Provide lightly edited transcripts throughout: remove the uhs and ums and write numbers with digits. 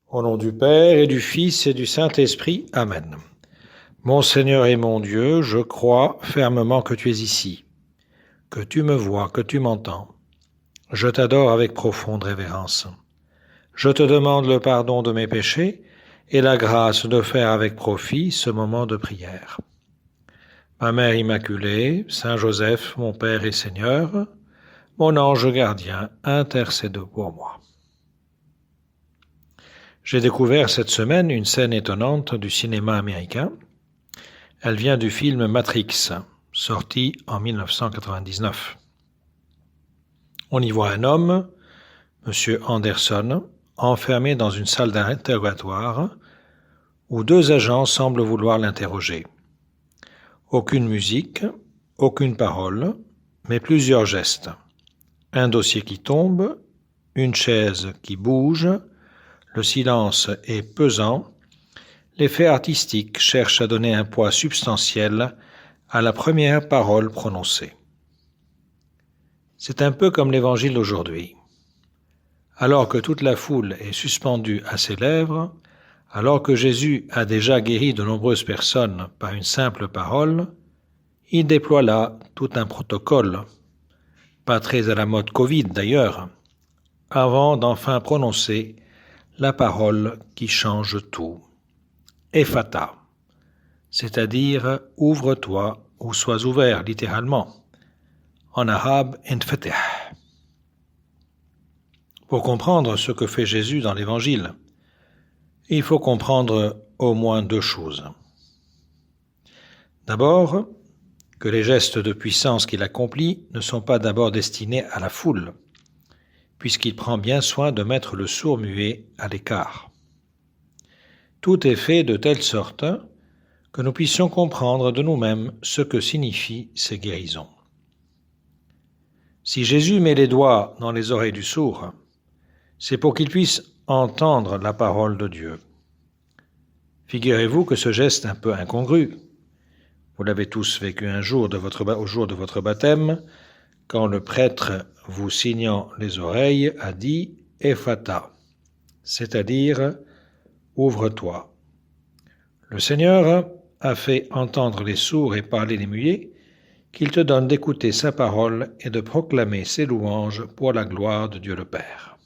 Au nom du Père et du Fils et du Saint-Esprit. Amen. Mon Seigneur et mon Dieu, je crois fermement que tu es ici, que tu me vois, que tu m'entends. Je t'adore avec profonde révérence. Je te demande le pardon de mes péchés et la grâce de faire avec profit ce moment de prière. Ma Mère Immaculée, Saint Joseph, mon Père et Seigneur, mon ange gardien, intercède pour moi. J'ai découvert cette semaine une scène étonnante du cinéma américain. Elle vient du film Matrix, sorti en 1999. On y voit un homme, M. Anderson, enfermé dans une salle d'interrogatoire où deux agents semblent vouloir l'interroger. Aucune musique, aucune parole, mais plusieurs gestes. Un dossier qui tombe, une chaise qui bouge, le silence est pesant. L'effet artistique cherche à donner un poids substantiel à la première parole prononcée. C'est un peu comme l'Évangile d'aujourd'hui. Alors que toute la foule est suspendue à ses lèvres, alors que Jésus a déjà guéri de nombreuses personnes par une simple parole, il déploie là tout un protocole, pas très à la mode Covid d'ailleurs, avant d'enfin prononcer la parole qui change tout. Ephata, c'est-à-dire « ouvre-toi » ou « sois ouvert » littéralement. En arabe, « infatih ». Pour comprendre ce que fait Jésus dans l'Évangile, il faut comprendre au moins deux choses. D'abord, que les gestes de puissance qu'il accomplit ne sont pas d'abord destinés à la foule, puisqu'il prend bien soin de mettre le sourd-muet à l'écart. Tout est fait de telle sorte que nous puissions comprendre de nous-mêmes ce que signifient ces guérisons. Si Jésus met les doigts dans les oreilles du sourd, c'est pour qu'il puisse entendre la parole de Dieu. Figurez-vous que ce geste un peu incongru, vous l'avez tous vécu un jour au jour de votre baptême, quand le prêtre, vous signant les oreilles, a dit « Ephata », c'est-à-dire « ouvre-toi ». Le Seigneur a fait entendre les sourds et parler les muets, qu'il te donne d'écouter sa parole et de proclamer ses louanges pour la gloire de Dieu le Père.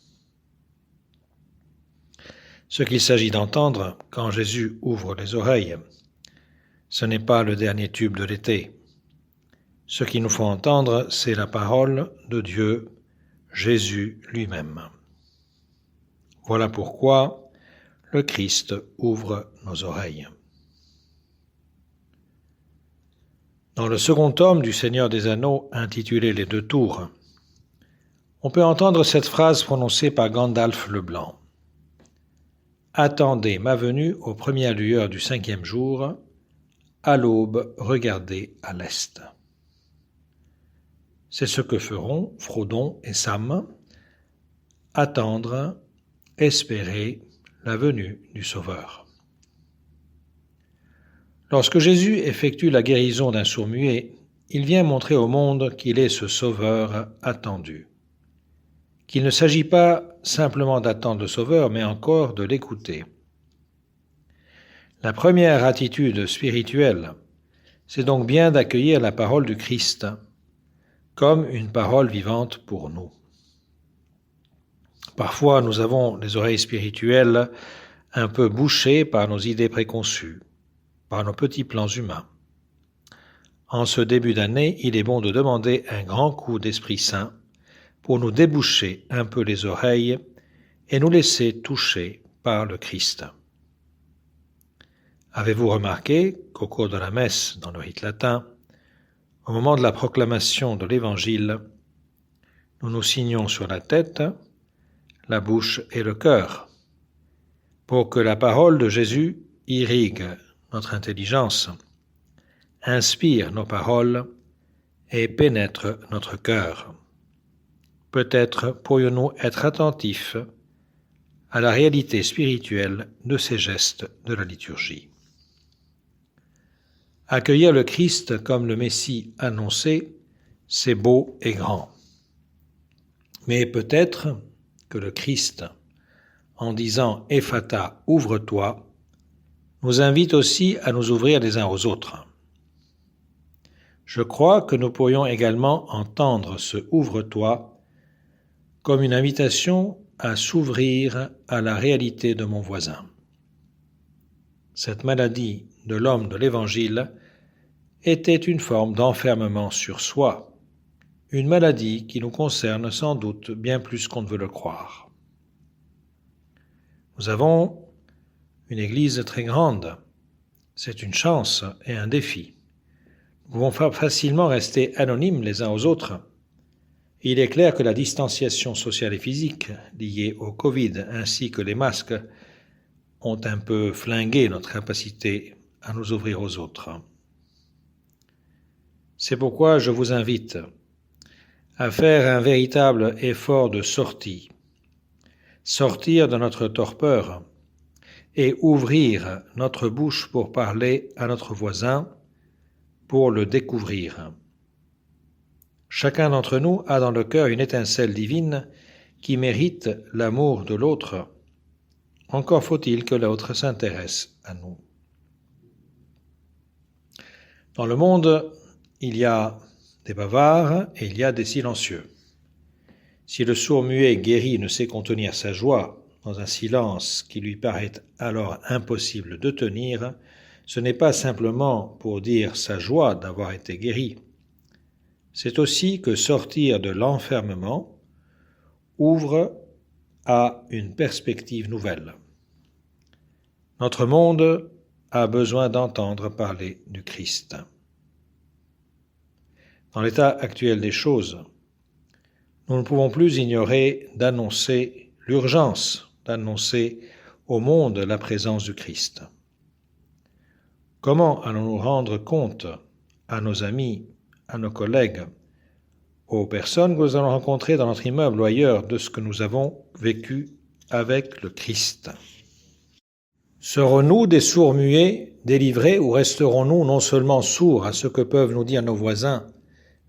Ce qu'il s'agit d'entendre quand Jésus ouvre les oreilles, ce n'est pas le dernier tube de l'été. Ce qu'il nous faut entendre, c'est la parole de Dieu, Jésus lui-même. Voilà pourquoi le Christ ouvre nos oreilles. Dans le second tome du Seigneur des Anneaux, intitulé Les Deux Tours, on peut entendre cette phrase prononcée par Gandalf le Blanc. « Attendez ma venue aux premières lueurs du 5e jour, à l'aube, regardez à l'est. » C'est ce que feront Frodon et Sam, attendre, espérer la venue du Sauveur. Lorsque Jésus effectue la guérison d'un sourd-muet, il vient montrer au monde qu'il est ce Sauveur attendu, qu'il ne s'agit pas simplement d'attendre le Sauveur, mais encore de l'écouter. La première attitude spirituelle, c'est donc bien d'accueillir la parole du Christ comme une parole vivante pour nous. Parfois, nous avons les oreilles spirituelles un peu bouchées par nos idées préconçues, par nos petits plans humains. En ce début d'année, il est bon de demander un grand coup d'Esprit Saint pour nous déboucher un peu les oreilles et nous laisser toucher par le Christ. Avez-vous remarqué qu'au cours de la messe dans le rite latin, au moment de la proclamation de l'Évangile, nous nous signons sur la tête, la bouche et le cœur, pour que la parole de Jésus irrigue notre intelligence, inspire nos paroles et pénètre notre cœur. Peut-être pourrions-nous être attentifs à la réalité spirituelle de ces gestes de la liturgie. Accueillir le Christ comme le Messie annoncé, c'est beau et grand. Mais peut-être que le Christ, en disant « Ephata, ouvre-toi », nous invite aussi à nous ouvrir les uns aux autres. Je crois que nous pourrions également entendre ce « ouvre-toi » comme une invitation à s'ouvrir à la réalité de mon voisin. Cette maladie de l'homme de l'Évangile était une forme d'enfermement sur soi, une maladie qui nous concerne sans doute bien plus qu'on ne veut le croire. Nous avons une Église très grande. C'est une chance et un défi. Nous pouvons facilement rester anonymes les uns aux autres. Il est clair que la distanciation sociale et physique liée au Covid ainsi que les masques ont un peu flingué notre capacité à nous ouvrir aux autres. C'est pourquoi je vous invite à faire un véritable effort de sortie, sortir de notre torpeur et ouvrir notre bouche pour parler à notre voisin, pour le découvrir. Chacun d'entre nous a dans le cœur une étincelle divine qui mérite l'amour de l'autre. Encore faut-il que l'autre s'intéresse à nous. Dans le monde, il y a des bavards et il y a des silencieux. Si le sourd-muet guéri ne sait contenir sa joie dans un silence qui lui paraît alors impossible de tenir, ce n'est pas simplement pour dire sa joie d'avoir été guéri. C'est aussi que sortir de l'enfermement ouvre à une perspective nouvelle. Notre monde a besoin d'entendre parler du Christ. Dans l'état actuel des choses, nous ne pouvons plus ignorer d'annoncer l'urgence, d'annoncer au monde la présence du Christ. Comment allons-nous rendre compte à nos amis, à nos collègues, aux personnes que nous allons rencontrer dans notre immeuble ou ailleurs de ce que nous avons vécu avec le Christ? Serons-nous des sourds-muets délivrés ou resterons-nous non seulement sourds à ce que peuvent nous dire nos voisins,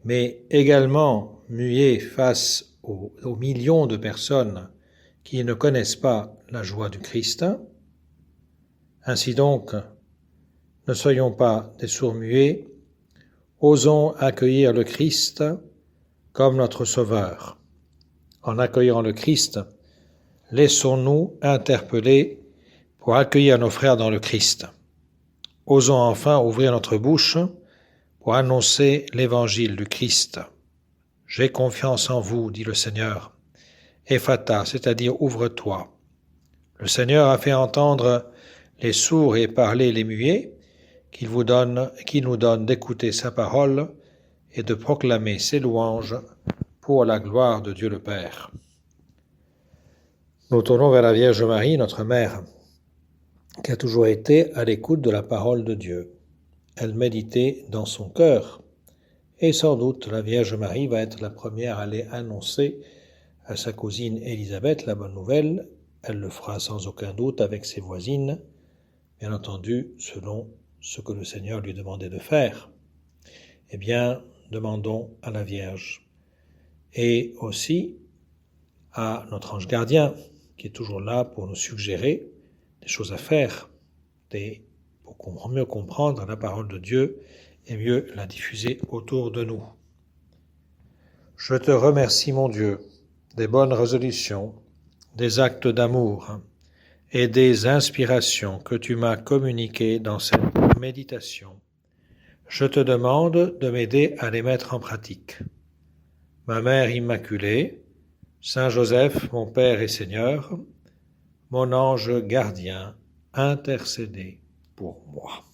mais également muets face aux millions de personnes qui ne connaissent pas la joie du Christ? Ainsi donc, ne soyons pas des sourds-muets, osons accueillir le Christ comme notre Sauveur. En accueillant le Christ, laissons-nous interpeller pour accueillir nos frères dans le Christ. Osons enfin ouvrir notre bouche pour annoncer l'évangile du Christ. J'ai confiance en vous, dit le Seigneur. Ephata, c'est-à-dire ouvre-toi. Le Seigneur a fait entendre les sourds et parler les muets, qu'il nous donne d'écouter sa parole et de proclamer ses louanges pour la gloire de Dieu le Père. Nous tournons vers la Vierge Marie, notre Mère, qui a toujours été à l'écoute de la parole de Dieu. Elle méditait dans son cœur, et sans doute la Vierge Marie va être la première à aller annoncer à sa cousine Élisabeth la bonne nouvelle. Elle le fera sans aucun doute avec ses voisines, bien entendu selon ce que le Seigneur lui demandait de faire. Eh bien, demandons à la Vierge et aussi à notre ange gardien qui est toujours là pour nous suggérer des choses à faire, pour mieux comprendre la parole de Dieu et mieux la diffuser autour de nous. Je te remercie, mon Dieu, des bonnes résolutions, des actes d'amour et des inspirations que tu m'as communiquées dans cette méditation. Je te demande de m'aider à les mettre en pratique. Ma Mère Immaculée, Saint Joseph, mon Père et Seigneur, mon ange gardien, intercédez pour moi.